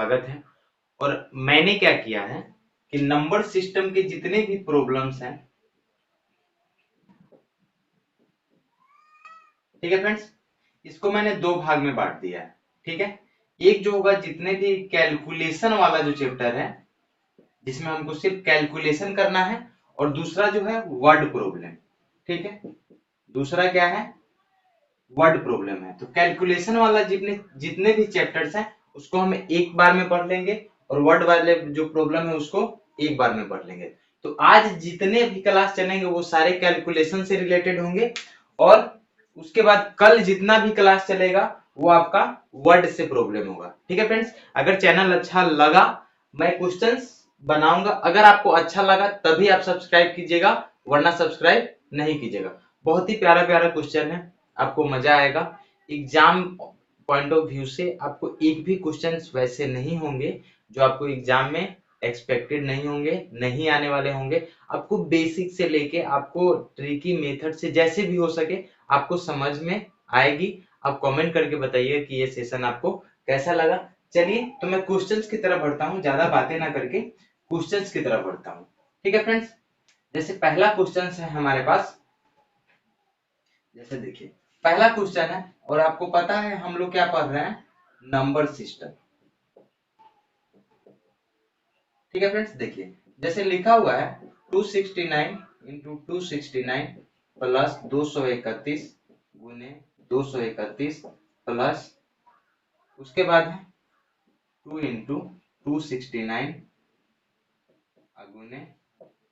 स्वागत है। और मैंने क्या किया है कि नंबर सिस्टम के जितने भी प्रॉब्लम्स हैं, ठीक है फ्रेंड्स, इसको मैंने दो भाग में बांट दिया है। ठीक है, एक जो होगा जितने भी कैलकुलेशन वाला जो चैप्टर है, जिसमें हमको सिर्फ कैलकुलेशन करना है, और दूसरा जो है वर्ड प्रॉब्लम। ठीक है, दूसरा क्या है, वर्ड प्रॉब्लम है। तो कैलकुलेशन वाला जितने जितने भी चैप्टर्स हैं उसको हम एक बार में पढ़ लेंगे, और वर्ड वाले जो प्रॉब्लम है उसको एक बार में पढ़ लेंगे। तो आज जितने भी क्लास चलेंगे वो सारे कैलकुलेशन से रिलेटेड होंगे, और उसके बाद कल जितना भी क्लास चलेगा वो आपका वर्ड से प्रॉब्लम होगा। ठीक है फ्रेंड्स, अगर चैनल अच्छा लगा मैं क्वेश्चंस बनाऊंगा, अगर आपको अच्छा लगा तभी आप सब्सक्राइब कीजिएगा, वरना सब्सक्राइब नहीं कीजिएगा। बहुत ही प्यारा प्यारा क्वेश्चन है, आपको मजा आएगा। एग्जाम पॉइंट ऑफ व्यू से आपको एक भी क्वेश्चंस वैसे नहीं होंगे जो आपको एग्जाम में एक्सपेक्टेड नहीं होंगे, नहीं आने वाले होंगे। आपको बेसिक से लेके आपको ट्रिकी मेथड से जैसे भी हो सके आपको समझ में आएगी। आप कमेंट करके बताइए कि ये सेशन आपको कैसा लगा। चलिए तो मैं क्वेश्चंस की तरफ बढ़ता हूँ, ज्यादा बातें ना करके क्वेश्चंस की तरफ बढ़ता हूँ। ठीक है फ्रेंड्स, जैसे पहला क्वेश्चन है हमारे पास, जैसे देखिए पहला क्वेश्चन है, और आपको पता है हम लोग क्या पढ़ रहे हैं, नंबर सिस्टम। ठीक है फ्रेंड्स, देखिए जैसे लिखा हुआ है 269 इंटू 269 प्लस 231 गुने 231 प्लस, उसके बाद है 2 इंटू 269 गुने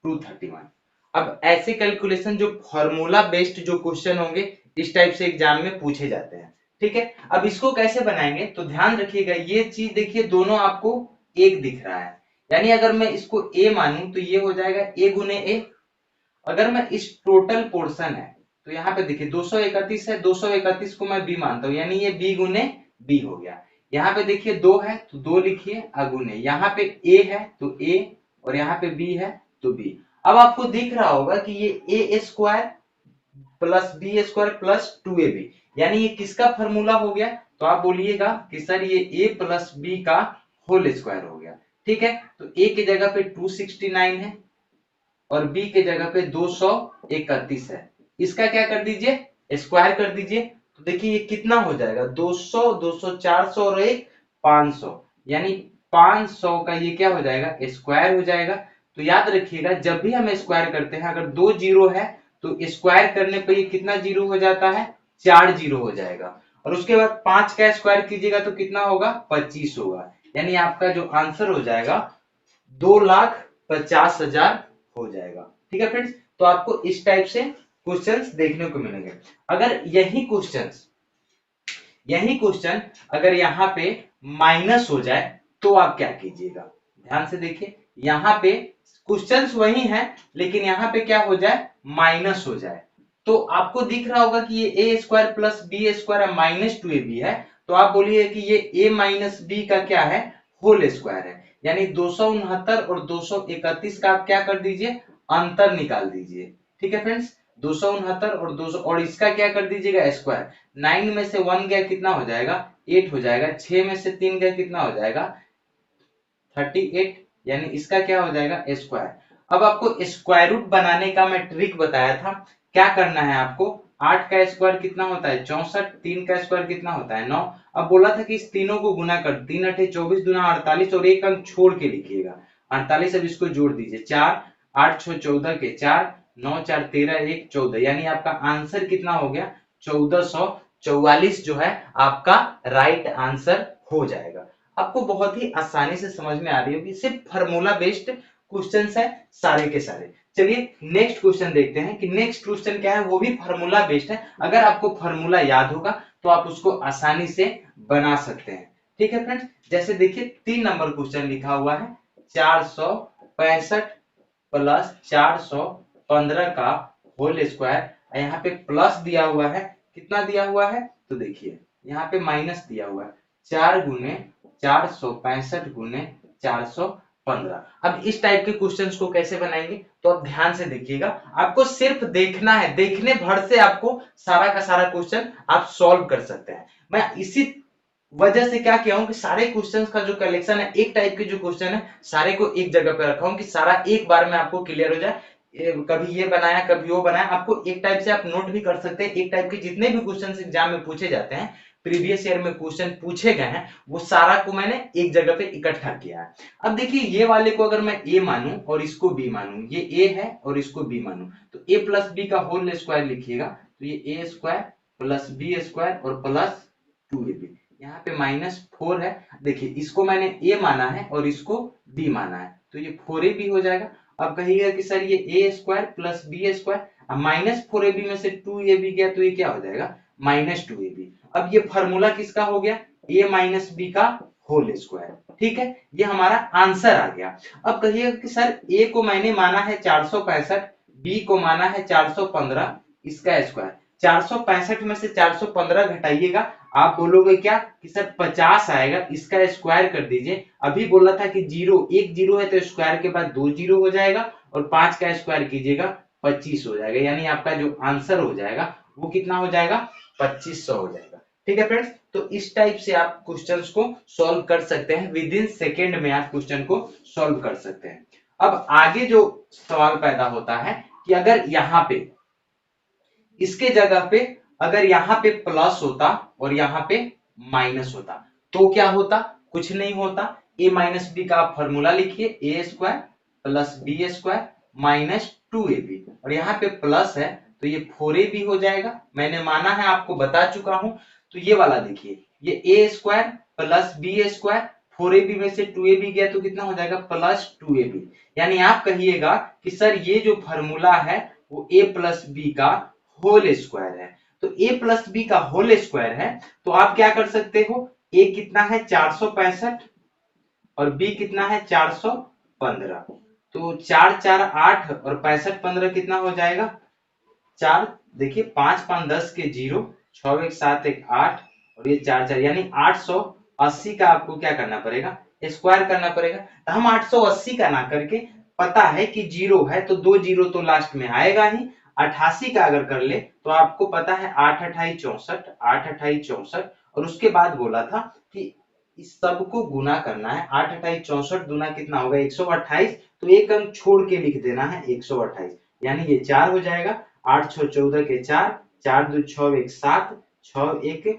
231। अब ऐसे कैलकुलेशन जो फॉर्मूला बेस्ड जो क्वेश्चन होंगे इस टाइप से एग्जाम में पूछे जाते हैं। ठीक है, अब इसको कैसे बनाएंगे तो ध्यान रखिएगा, ये चीज देखिए दोनों आपको एक दिख रहा है, यानी अगर मैं इसको a मानूं तो ये हो जाएगा a गुने a। अगर मैं इस टोटल पोर्शन है तो यहाँ पे देखिए 231 है, 231 को मैं b मानता हूँ, यानी ये b गुने b हो गया। यहाँ पे देखिए 2 है तो 2 लिखिए अगुने, यहाँ पे a है तो a, और यहाँ पे b है तो b। अब आपको दिख रहा होगा कि ये a square plus B square plus 2ab, यानी ये किसका फॉर्मूला हो गया, तो आप बोलिएगा कि सर ये a प्लस बी का होल स्क्वायर हो गया। ठीक है, तो a की जगह पे 269 है और b के जगह पे 231 है, इसका क्या कर दीजिए, स्क्वायर कर दीजिए। तो देखिए ये कितना हो जाएगा, 200 200 400 और एक 500, यानी 500 का ये क्या हो जाएगा, स्क्वायर हो जाएगा। तो याद रखिएगा जब भी हम स्क्वायर करते हैं अगर दो जीरो है तो स्क्वायर करने पर ये कितना जीरो हो जाता है, 4 जीरो हो जाएगा। और उसके बाद 5 का स्क्वायर कीजिएगा तो कितना होगा, 25 होगा, यानी आपका जो आंसर हो जाएगा 2,50,000 हो जाएगा। ठीक है फ्रेंड्स, तो आपको इस टाइप से क्वेश्चंस देखने को मिलेंगे। अगर यही क्वेश्चन अगर यहाँ पे माइनस हो जाए तो आप क्या कीजिएगा, ध्यान से देखिए, यहाँ पे क्वेश्चंस वही हैं लेकिन यहाँ पे क्या हो जाए, माइनस हो जाए, तो आपको दिख रहा होगा कि ये ए square plus B square minus 2ab है, तो आप बोलिए कि ये a माइनस बी का क्या है, होल स्क्वायर है, यानी 269 और 231 का आप क्या कर दीजिए, अंतर निकाल दीजिए। ठीक है फ्रेंड्स, 269 और 200 और इसका क्या कर दीजिएगा, स्क्वायर। 9 में से 1 गया कितना हो जाएगा, 8 हो जाएगा। 6 में से 3 गया कितना हो जाएगा, 38, यानी इसका क्या हो जाएगा, स्क्वायर। अब आपको स्क्वायर रूट बनाने का मैं ट्रिक बताया था, क्या करना है आपको, 8 का स्क्वायर कितना होता है 64, 3 का स्क्वायर कितना होता है 9। अब बोला था कि इस तीनों को गुना कर, 3 अठे 24 दूना 48 और एक अंक छोड़ के लिखिएगा 48। अब इसको जोड़ दीजिए, 4 8 6 14 के 4 9 4 13 1 14, यानी आपका आंसर कितना हो गया, 1444 जो है आपका राइट आंसर हो जाएगा। आपको बहुत ही आसानी से समझ में आ रही होगी, सिर्फ फार्मूला बेस्ड क्वेश्चंस है सारे के सारे। चलिए नेक्स्ट क्वेश्चन देखते हैं कि नेक्स्ट क्वेश्चन क्या है, वो भी फार्मूला बेस्ड है। अगर आपको फार्मूला याद होगा तो आप उसको आसानी से बना सकते हैं। ठीक है फ्रेंड्स, जैसे देखिए 3 नंबर क्वेश्चन लिखा हुआ है, 465 प्लस 415 का होल स्क्वायर, यहाँ पे प्लस दिया हुआ है, कितना दिया हुआ है, तो देखिए यहाँ पे माइनस दिया हुआ है, 4 गुने 465 गुने 415। अब इस टाइप के क्वेश्चंस को कैसे बनाएंगे तो आप ध्यान से देखिएगा, आपको सिर्फ देखना है, देखने भर से आपको सारा का सारा क्वेश्चन आप सॉल्व कर सकते हैं। मैं इसी वजह से क्या किया हूं कि सारे क्वेश्चंस का जो कलेक्शन है, एक टाइप के जो क्वेश्चन है सारे को एक जगह पे रखा हूं कि सारा एक बार में आपको क्लियर हो जाए। कभी ये बनाया कभी वो बनाया, आपको एक टाइप से आप नोट भी कर सकते हैं। एक टाइप के जितने भी क्वेश्चन एग्जाम में पूछे जाते हैं, प्रीवियस ईयर में क्वेश्चन पूछे गए हैं, वो सारा को मैंने एक जगह पे इकट्ठा किया है। अब देखिए ये वाले को अगर मैं ए मानूं और इसको बी मानूं, ये ए है और इसको बी मानूं, तो ए प्लस बी का होल स्क्वायर लिखिएगा, तो ये ए स्क्वायर प्लस बी स्क्वायर और प्लस 2ab, यहाँ पे -4 है। देखिए इसको मैंने ए माना है और इसको बी माना है, तो ये 4ab हो जाएगा। अब कहिएगा कि सर ये ए स्क्वायर प्लस बी स्क्वायर, अब -4ab में से 2ab गया तो ये क्या हो जाएगा, -2ab। अब ये फॉर्मूला किसका हो गया, a माइनस बी का होल स्क्वायर। ठीक है, ये हमारा आंसर आ गया। अब कहिएगा कि सर a को मैंने माना है 465, b को माना है 415, इसका स्क्वायर। 465 में से 415 घटाइएगा, आप बोलोगे क्या कि सर 50 आएगा, इसका स्क्वायर कर दीजिए। अभी बोला था कि जीरो, एक जीरो है तो स्क्वायर के बाद 2 जीरो हो जाएगा, और 5 का स्क्वायर कीजिएगा 25 हो जाएगा, यानी आपका जो आंसर हो जाएगा वो कितना हो जाएगा, 2500 हो जाएगा। ठीक है फ्रेंड्स, तो इस टाइप से आप क्वेश्चंस को सॉल्व कर सकते हैं, विद इन सेकेंड में आप क्वेश्चन को सॉल्व कर सकते हैं। अब आगे जो सवाल पैदा होता है कि अगर यहाँ पे इसके जगह पे अगर यहाँ पे प्लस होता और यहाँ पे माइनस होता तो क्या होता, कुछ नहीं होता। a माइनस बी का आप फॉर्मूला लिखिए, a square plus B square -2ab, और यहाँ पे प्लस है तो ये 4ab हो जाएगा। मैंने माना है, आपको बता चुका हूं। तो ये वाला देखिए, ये a square plus B square, 4ab में से 2ab गया तो कितना हो जाएगा, +2ab। यानी आप कहिएगा कि सर ये जो फॉर्मूला है वो a प्लस बी का होल स्क्वायर है। तो a प्लस बी का होल स्क्वायर है, तो आप क्या कर सकते हो, a कितना है 465 और b कितना है 415, तो 4 4 8 और 65 15 कितना हो जाएगा, 4, देखिए 5 5 10 के 0, 6 1 7 1 8 और ये 4 4, यानी 880 का आपको क्या करना पड़ेगा, स्क्वायर करना पड़ेगा। तो हम 880 का ना करके, पता है कि जीरो है तो 2 जीरो तो लास्ट में आएगा ही, 88 का अगर कर ले तो आपको पता है 8 28 64, 8 28 64, और उसके बाद बोला था कि इस सब को गुना करना है। 8 28 64 गुना कितना होगा, 128, तो एक अंक छोड़ के लिख देना है 128, यानी ये 4 हो जाएगा। 8 6 14 के 4, 4 2 6 1 7, 6 1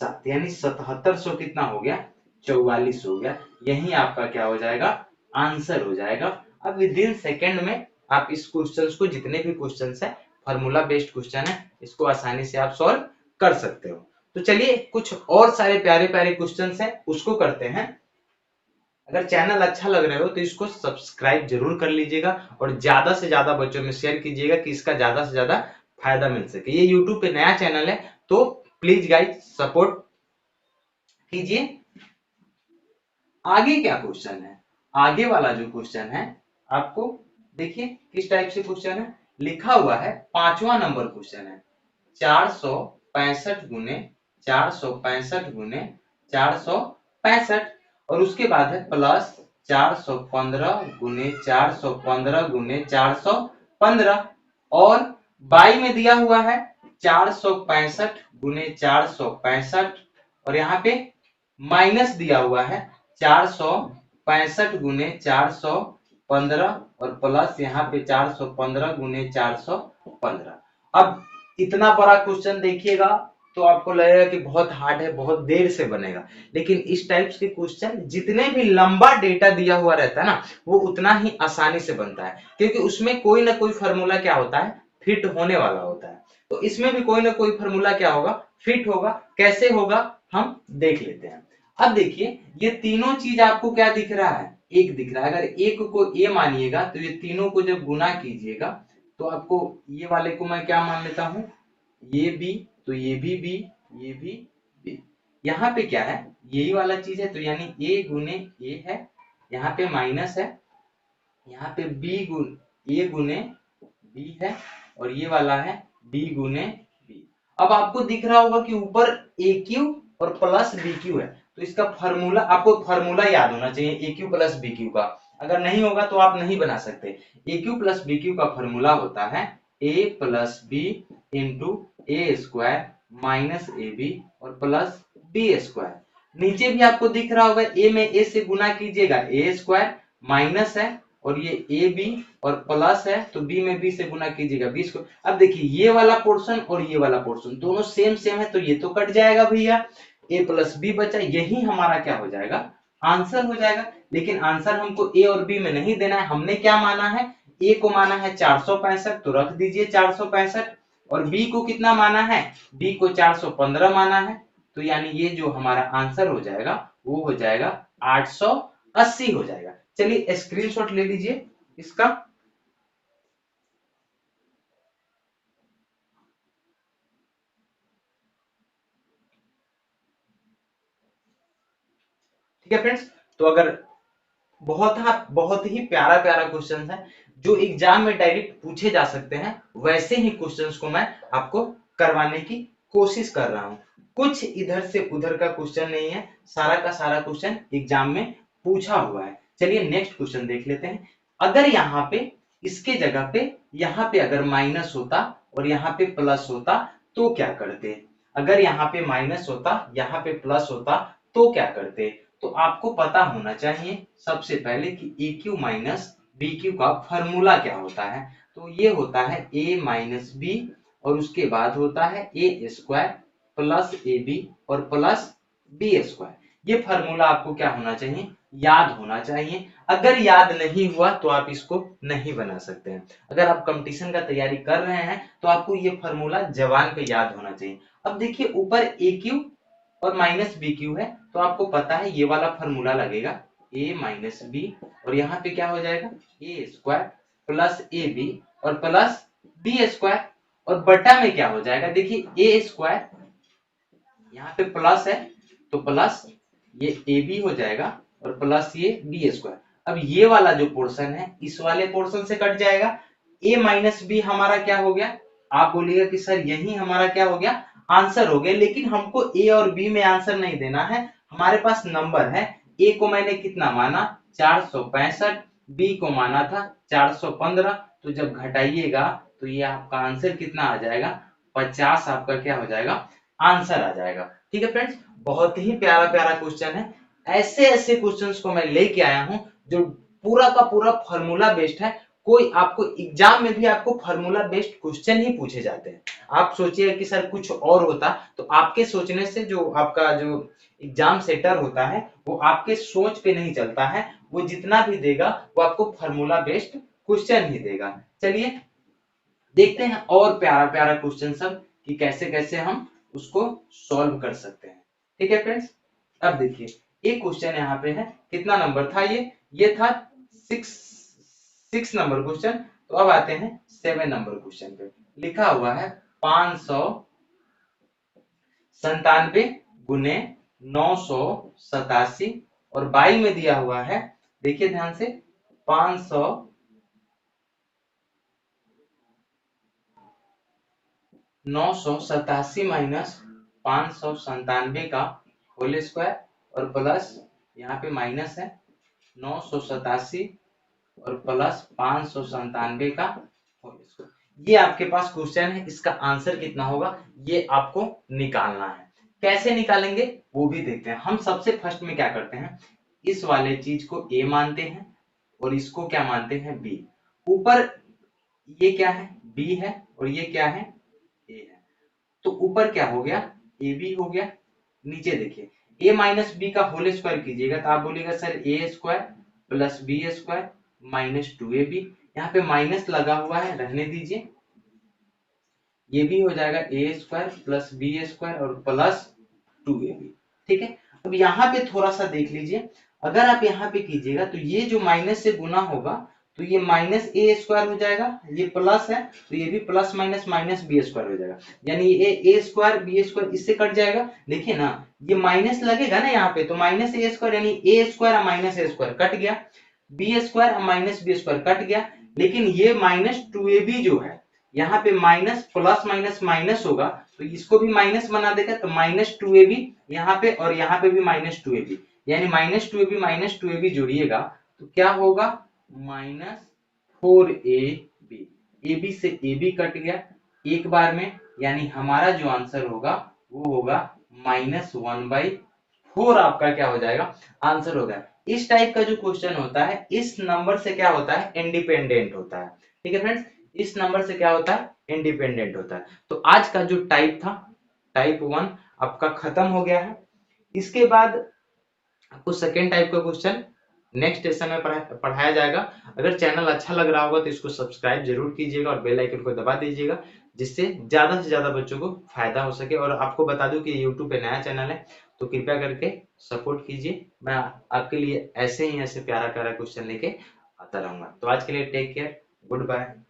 7, यानी 7700 कितना हो गया, 44 हो गया। यही आपका क्या हो जाएगा, आंसर हो जाएगा। अब विद इन सेकेंड में आप इस क्वेश्चंस को, जितने भी क्वेश्चंस है फॉर्मूला बेस्ड क्वेश्चन है, इसको आसानी से आप सॉल्व कर सकते हो। तो चलिए कुछ और सारे प्यारे प्यारे क्वेश्चंस हैं उसको करते हैं। अगर चैनल अच्छा लग रहा हो तो इसको सब्सक्राइब जरूर कर लीजिएगा और ज्यादा से ज्यादा बच्चों में शेयर कीजिएगा कि इसका ज्यादा से ज्यादा फायदा मिल सके। ये यूट्यूब पे नया चैनल है तो प्लीज गाइज सपोर्ट कीजिए। आगे क्या क्वेश्चन है, आगे वाला जो क्वेश्चन है आपको देखिए किस टाइप से क्वेश्चन है, लिखा हुआ है 5वां नंबर क्वेश्चन है, 465 गुने 465 गुने 465, और उसके बाद है प्लस 415 गुने 415 गुने 415, और बाई में दिया हुआ है 465 गुने 465, और यहाँ पे माइनस दिया हुआ है 465 गुने 415 और प्लस यहाँ पे 415 गुने 415। अब इतना बड़ा क्वेश्चन देखिएगा तो आपको लगेगा कि बहुत हार्ड है, बहुत देर से बनेगा, लेकिन इस टाइप्स के क्वेश्चन जितने भी लंबा डेटा दिया हुआ रहता है ना, वो उतना ही आसानी से बनता है, क्योंकि उसमें कोई ना कोई फॉर्मूला क्या होता है, फिट होने वाला होता है। तो इसमें भी कोई ना कोई फॉर्मूला क्या होगा, फिट होगा। कैसे होगा हम देख लेते हैं। अब देखिए ये तीनों चीज आपको क्या दिख रहा है, एक दिख रहा है। अगर एक को ए मानिएगा तो ये तीनों को जब गुना कीजिएगा तो आपको ये वाले को मैं क्या मान लेता हूं, ये बी, तो ये भी बी, ये भी बी। यहाँ पे क्या है, यही वाला चीज है, तो यानी ए गुने ए है, यहाँ पे माइनस है, यहाँ पे बी गुन ए गुने बी है, और ये वाला है बी गुने बी। अब आपको दिख रहा होगा कि ऊपर ए क्यू और प्लस बी क्यू है, तो इसका फॉर्मूला, आपको फॉर्मूला याद होना चाहिए a cube plus b cube का। अगर नहीं होगा तो आप नहीं बना सकते। A cube plus b cube का फॉर्मूला होता है a plus b into a square minus a b और प्लस बी स्क्वायर। नीचे भी आपको दिख रहा होगा, ए में ए से गुना कीजिएगा ए स्क्वायर, माइनस है और ये ए बी और प्लस है तो बी में बी से गुना कीजिएगा बी स्क्वायर। अब देखिए ये वाला पोर्शन और ये वाला पोर्शन दोनों सेम सेम है तो ये तो कट जाएगा भैया, ए प्लस बी बचा, यही हमारा क्या हो जाएगा, आंसर हो जाएगा। लेकिन आंसर हमको ए और बी में नहीं देना है, हमने क्या माना है, ए को माना है 465 तो रख दीजिए 465, और बी को कितना माना है, बी को 415 माना है, तो यानी ये जो हमारा आंसर हो जाएगा वो हो जाएगा 880 हो जाएगा। चलिए स्क्रीनशॉट ले लीजिए इसका। ठीक है फ्रेंड्स, तो अगर बहुत ही प्यारा प्यारा क्वेश्चन है जो एग्जाम में डायरेक्ट पूछे जा सकते हैं, वैसे ही क्वेश्चंस को मैं आपको करवाने की कोशिश कर रहा हूं। कुछ इधर से उधर का क्वेश्चन नहीं है, सारा का सारा क्वेश्चन एग्जाम में पूछा हुआ है। चलिए नेक्स्ट क्वेश्चन देख लेते हैं। अगर यहाँ पे इसके जगह पे यहाँ पे अगर माइनस होता और यहाँ पे प्लस होता तो क्या करते, अगर यहाँ पे माइनस होता यहाँ पे प्लस होता तो क्या करते। तो आपको पता होना चाहिए सबसे पहले कि ए क्यू माइनस बी क्यू का फॉर्मूला क्या होता है। तो ये होता है ए माइनस बी और उसके बाद होता है ए स्क्वायर प्लस ए बी और प्लस बी स्क्वायर। ये फॉर्मूला आपको क्या होना चाहिए, याद होना चाहिए। अगर याद नहीं हुआ तो आप इसको नहीं बना सकते हैं। अगर आप कंपटीशन का तैयारी कर रहे हैं तो आपको ये फॉर्मूला जबान पे याद होना चाहिए। अब देखिए ऊपर ए क्यू और माइनस बी क्यू है तो आपको पता है ये वाला फॉर्मूला लगेगा ए माइनस बी और यहाँ पे क्या हो जाएगा ए स्क्वायर प्लस ए बी और प्लस बी स्क्वायर, और बटा में क्या हो जाएगा, देखिए ए स्क्वायर यहाँ पे प्लस है तो प्लस ये ए बी हो जाएगा और प्लस ये बी स्क्वायर। अब ये वाला जो पोर्शन है इस वाले पोर्शन से कट जाएगा, ए माइनस बी हमारा क्या हो गया, आप बोलिएगा कि सर यही हमारा क्या हो गया, आंसर हो गया। लेकिन हमको ए और बी में आंसर नहीं देना है, हमारे पास नंबर है, ए को मैंने कितना माना 465, बी को माना था 415, तो जब घटाइएगा तो ये आपका आंसर कितना आ जाएगा, 50 आपका क्या हो जाएगा, आंसर आ जाएगा। ठीक है फ्रेंड्स, बहुत ही प्यारा प्यारा क्वेश्चन है। ऐसे ऐसे क्वेश्चंस को मैं लेके आया हूं जो पूरा का पूरा फॉर्मूला बेस्ड है। कोई आपको एग्जाम में भी आपको फॉर्मूला बेस्ड क्वेश्चन ही पूछे जाते हैं। आप सोचिए कि सर कुछ और होता, तो आपके सोचने से जो आपका जो एग्जाम सेटर होता है वो आपके सोच पे नहीं चलता है, वो जितना भी देगा वो आपको फॉर्मूला बेस्ड क्वेश्चन ही देगा। चलिए देखते हैं और प्यारा प्यारा क्वेश्चन सब कि कैसे कैसे हम उसको सॉल्व कर सकते हैं। ठीक है फ्रेंड्स, अब देखिए एक क्वेश्चन यहाँ पे है, कितना नंबर था ये था 6 नंबर क्वेश्चन। तो अब आते हैं 7 नंबर क्वेश्चन पे। लिखा हुआ है 597 गुने 987 और 22 में दिया हुआ है, देखिए ध्यान से 987 माइनस 597 का होल स्क्वायर और प्लस यहाँ पे माइनस है 987 और प्लस 597 का होल स्क्वायर। ये आपके पास क्वेश्चन है, इसका आंसर कितना होगा ये आपको निकालना है। कैसे निकालेंगे वो भी देखते हैं। हम सबसे फर्स्ट में क्या करते हैं, इस वाले चीज को ए मानते हैं और इसको क्या मानते हैं बी। ऊपर ये क्या है बी है और ये क्या है ए है, तो ऊपर क्या हो गया ए बी हो गया। नीचे देखिए ए माइनस बी का होल स्क्वायर कीजिएगा तो आप बोलिएगा sir a square plus B square minus 2ab। यहाँ पे माइनस लगा हुआ है, रहने दीजिए, ये भी हो जाएगा ए स्क्वायर प्लस बी स्क्वायर और प्लस 2ab। ठीक है, अब यहाँ पे थोड़ा सा देख लीजिए, अगर आप यहाँ पे कीजिएगा तो ये जो माइनस से गुना होगा तो ये माइनस ए स्क्वायर हो जाएगा, ये प्लस है तो ये भी plus minus minus B square हो जाएगा, यानी ये ए स्क्वायर बी स्क्वायर इससे कट जाएगा। देखिए ना ये माइनस लगेगा ना यहाँ पे, तो माइनस ए स्क्वायर यानी A square minus A square cut गया, B square minus B square cut गया। लेकिन ये माइनस 2ab जो है यहाँ पे माइनस प्लस माइनस माइनस होगा तो इसको भी माइनस बना देगा, तो माइनस 2ab यहाँ पे और यहाँ पे भी माइनस 2ab, यानी माइनस 2ab जोड़िएगा तो क्या होगा माइनस 4ab। ab से ab कट गया एक बार में, यानी हमारा जो आंसर होगा वो होगा -1/4 4 आपका क्या हो जाएगा, आंसर होगा। इस टाइप का जो क्वेश्चन होता है इस नंबर से क्या होता है, इंडिपेंडेंट होता है। ठीक है फ्रेंड्स, इस नंबर से क्या होता है, इंडिपेंडेंट होता है। तो आज का जो टाइप था, टाइप 1 आपका खत्म हो गया है। इसके बाद आपको सेकेंड टाइप का क्वेश्चन नेक्स्ट सेशन में पढ़ाया जाएगा। अगर चैनल अच्छा लग रहा होगा तो इसको सब्सक्राइब जरूर कीजिएगा और बेल आइकन को दबा दीजिएगा, जिससे ज्यादा से ज्यादा बच्चों को फायदा हो सके। और आपको बता दूं कि यूट्यूब पे नया चैनल है, तो कृपया करके सपोर्ट कीजिए। मैं आपके लिए ऐसे ही ऐसे प्यारा प्यारा क्वेश्चन लेके आता रहूंगा। तो आज के लिए टेक केयर, गुड बाय।